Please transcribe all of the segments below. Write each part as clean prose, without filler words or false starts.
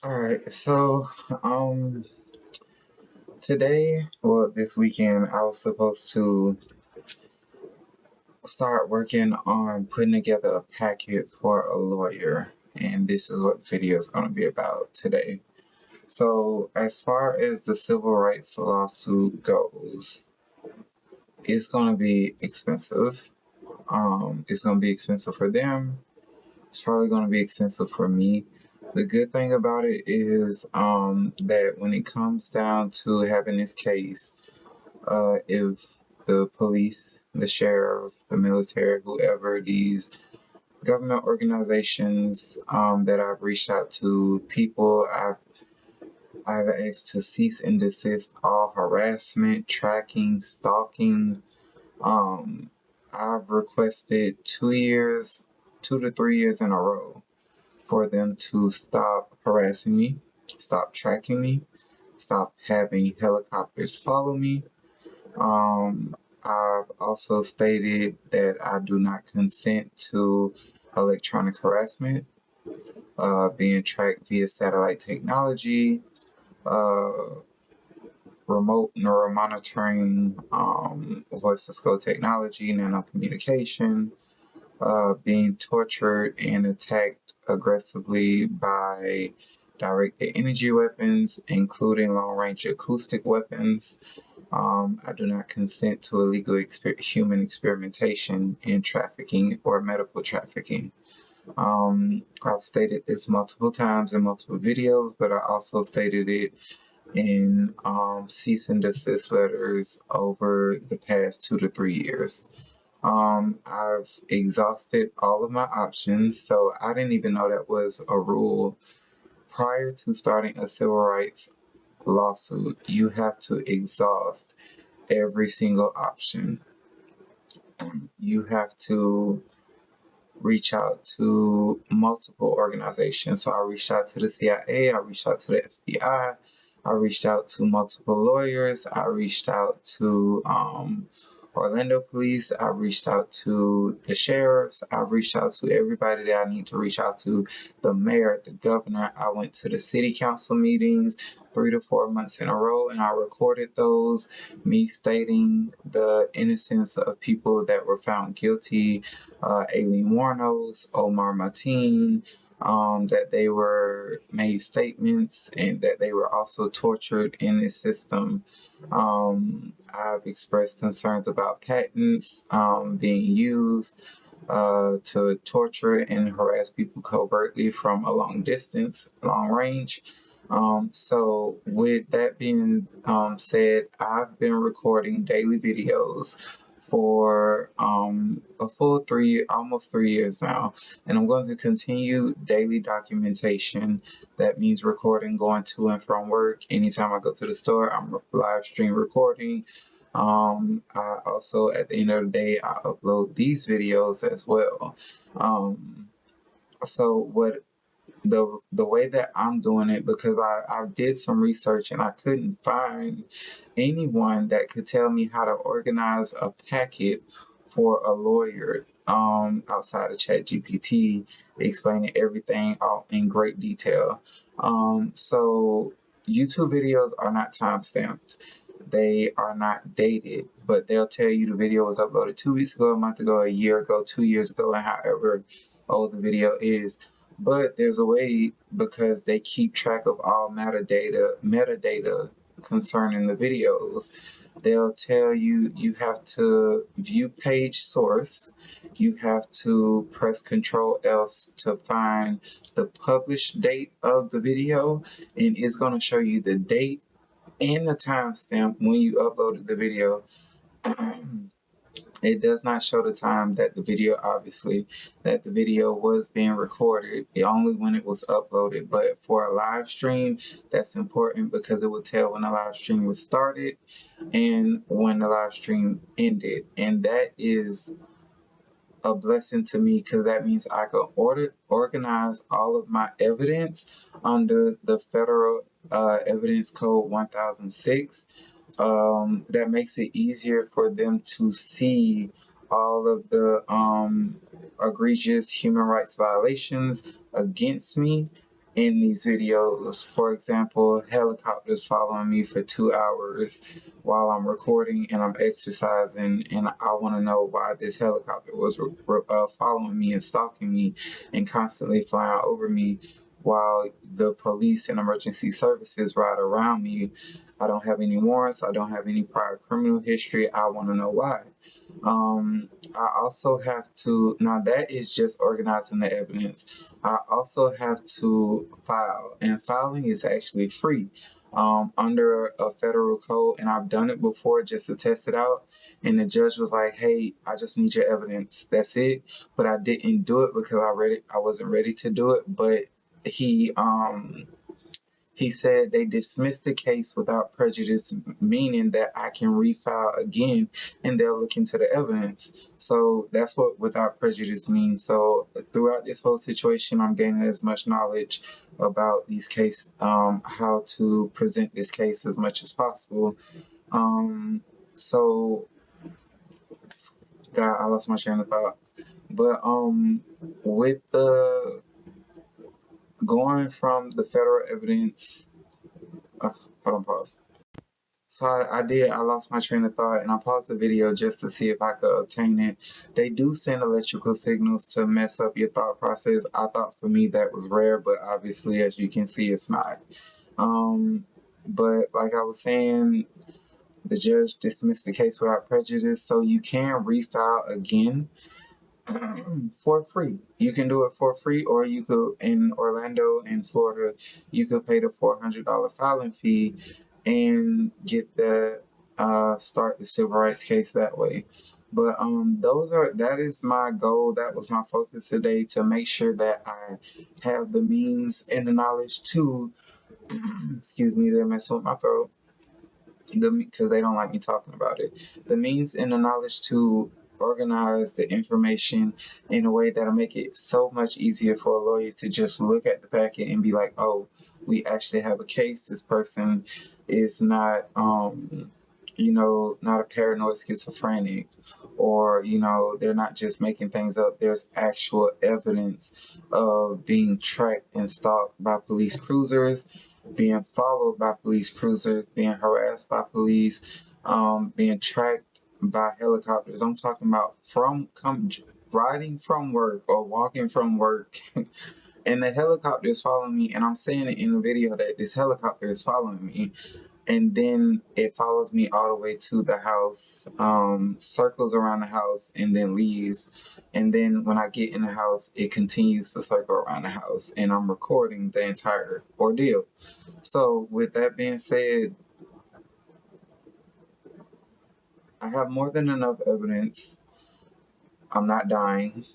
Alright, so today, well, this weekend, I was supposed to start working on putting together a packet for a lawyer, and this is what the video is going to be about today. So, as far as the civil rights lawsuit goes, it's going to be expensive. It's going to be expensive for them. It's probably going to be expensive for me. The good thing about it is that when it comes down to having this case, if the police, the sheriff, the military, whoever, these government organizations that I've reached out to, people I've asked to cease and desist all harassment, tracking, stalking. Um, I've requested 2 years, 2 to 3 years in a row for them to stop harassing me, stop tracking me, stop having helicopters follow me. I've also stated that I do not consent to electronic harassment, being tracked via satellite technology, uh, remote neuromonitoring, voice-to-skull technology, nanocommunication, being tortured and attacked aggressively by directed energy weapons, including long-range acoustic weapons. I do not consent to illegal human experimentation in trafficking or medical trafficking. I've stated this multiple times in multiple videos, but I also stated it in cease and desist letters over the past 2 to 3 years. I've exhausted all of my options, so I didn't even know that was a rule. Prior to starting a civil rights lawsuit, you have to exhaust every single option. You have to reach out to multiple organizations. So I reached out to the CIA, I reached out to the FBI, I reached out to multiple lawyers, I reached out to Orlando Police, I reached out to the sheriffs, I reached out to everybody that I need to reach out to, the mayor, the governor. I went to the city council meetings 3 to 4 months in a row, and I recorded those, me stating the innocence of people that were found guilty, Aileen Warnos, Omar Mateen, that they were made statements and that they were also tortured in this system. I've expressed concerns about patents being used to torture and harass people covertly from a long distance, long range. So with that being said, I've been recording daily videos for a full almost 3 years now, and I'm going to continue daily documentation. That means recording, going to and from work. Anytime I go to the store, I'm live stream recording. I also, at the end of the day, I upload these videos as well. So what the way that I'm doing it, because I did some research and I couldn't find anyone that could tell me how to organize a packet for a lawyer outside of ChatGPT, explaining everything out in great detail. So YouTube videos are not time stamped. They are not dated, but they'll tell you the video was uploaded 2 weeks ago, a month ago, a year ago, 2 years ago, and however old the video is. But there's a way, because they keep track of all metadata concerning the videos. They'll tell you you have to view page source. You have to press Control F to find the published date of the video, and it's going to show you the date and the timestamp when you uploaded the video. It does not show the time that the video was being recorded, only when it was uploaded. But for a live stream, that's important because it will tell when the live stream was started and when the live stream ended. And that is a blessing to me, because that means I can organize all of my evidence under the Federal Evidence Code 1006. That makes it easier for them to see all of the egregious human rights violations against me. in these videos. For example, helicopters following me for 2 hours while I'm recording and I'm exercising, and I want to know why this helicopter was following me and stalking me and constantly flying over me while the police and emergency services ride around me. I don't have any warrants. I don't have any prior criminal history. I want to know why. I also have to, now that is just organizing the evidence. I also have to file, and filing is actually free under a federal code, and I've done it before just to test it out. And the judge was like, "Hey, I just need your evidence. That's it." But I didn't do it because I wasn't ready to do it. But he said they dismissed the case without prejudice, meaning that I can refile again and they'll look into the evidence. So that's what without prejudice means. So throughout this whole situation, I'm gaining as much knowledge about these cases, how to present this case as much as possible. So, God, I lost my train of thought. But with the going from the federal evidence, hold on, pause. So I lost my train of thought and I paused the video just to see if I could obtain it. They do send electrical signals to mess up your thought process. I thought for me that was rare, but obviously, as you can see, it's not. But like I was saying, the judge dismissed the case without prejudice, so you can refile again for free. You can do it for free, or you could, in Orlando, in Florida, you could pay the $400 filing fee and get the start the civil rights case that way. But that is my goal. That was my focus today, to make sure that I have the means and the knowledge to excuse me, they're messing with my throat, because they don't like me talking about it. The means and the knowledge to organize the information in a way that'll make it so much easier for a lawyer to just look at the packet and be like, "Oh, we actually have a case. This person is not, not a paranoid schizophrenic, or, they're not just making things up. There's actual evidence of being tracked and stalked by police cruisers, being followed by police cruisers, being harassed by police, being tracked by helicopters." I'm talking about riding from work or walking from work, and the helicopter is following me, and I'm saying it in the video that this helicopter is following me. And then it follows me all the way to the house, circles around the house, and then leaves. And then when I get in the house, it continues to circle around the house, and I'm recording the entire ordeal. So with that being said, I have more than enough evidence. I'm not dying,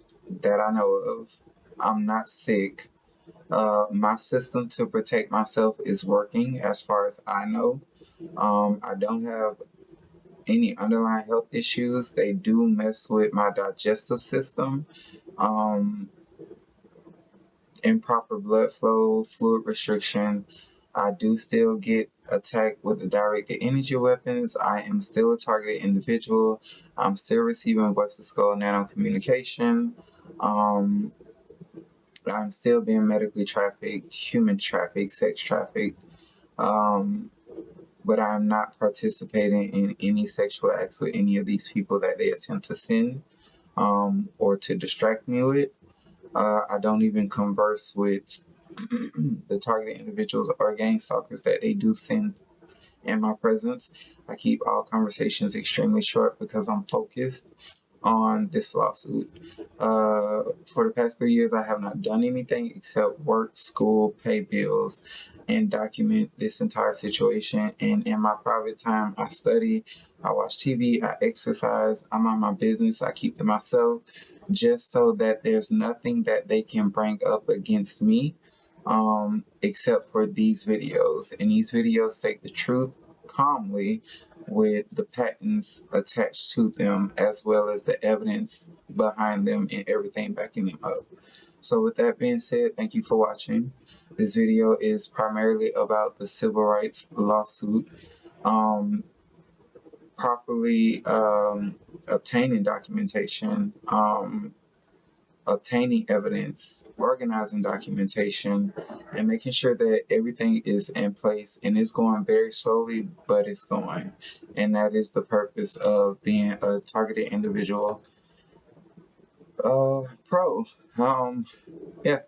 that I know of. I'm not sick. My system to protect myself is working as far as I know. I don't have any underlying health issues. They do mess with my digestive system. Improper blood flow, fluid restriction. I do still get attacked with the directed energy weapons. I am still a targeted individual. I'm still receiving Western Skull nanocommunication. I'm still being medically trafficked, human trafficked, sex trafficked. But I'm not participating in any sexual acts with any of these people that they attempt to send or to distract me with. I don't even converse with the targeted individuals or gang stalkers that they do send in my presence. I keep all conversations extremely short because I'm focused on this lawsuit. For the past 3 years, I have not done anything except work, school, pay bills, and document this entire situation. And in my private time, I study, I watch TV, I exercise, I mind my business, I keep to myself, just so that there's nothing that they can bring up against me, except for these videos. And these videos state the truth calmly, with the patents attached to them, as well as the evidence behind them and everything backing them up. So with that being said, thank you for watching. This video is primarily about the civil rights lawsuit, properly obtaining documentation, obtaining evidence, organizing documentation, and making sure that everything is in place, and it's going very slowly, but it's going. And that is the purpose of being a targeted individual pro. Yeah.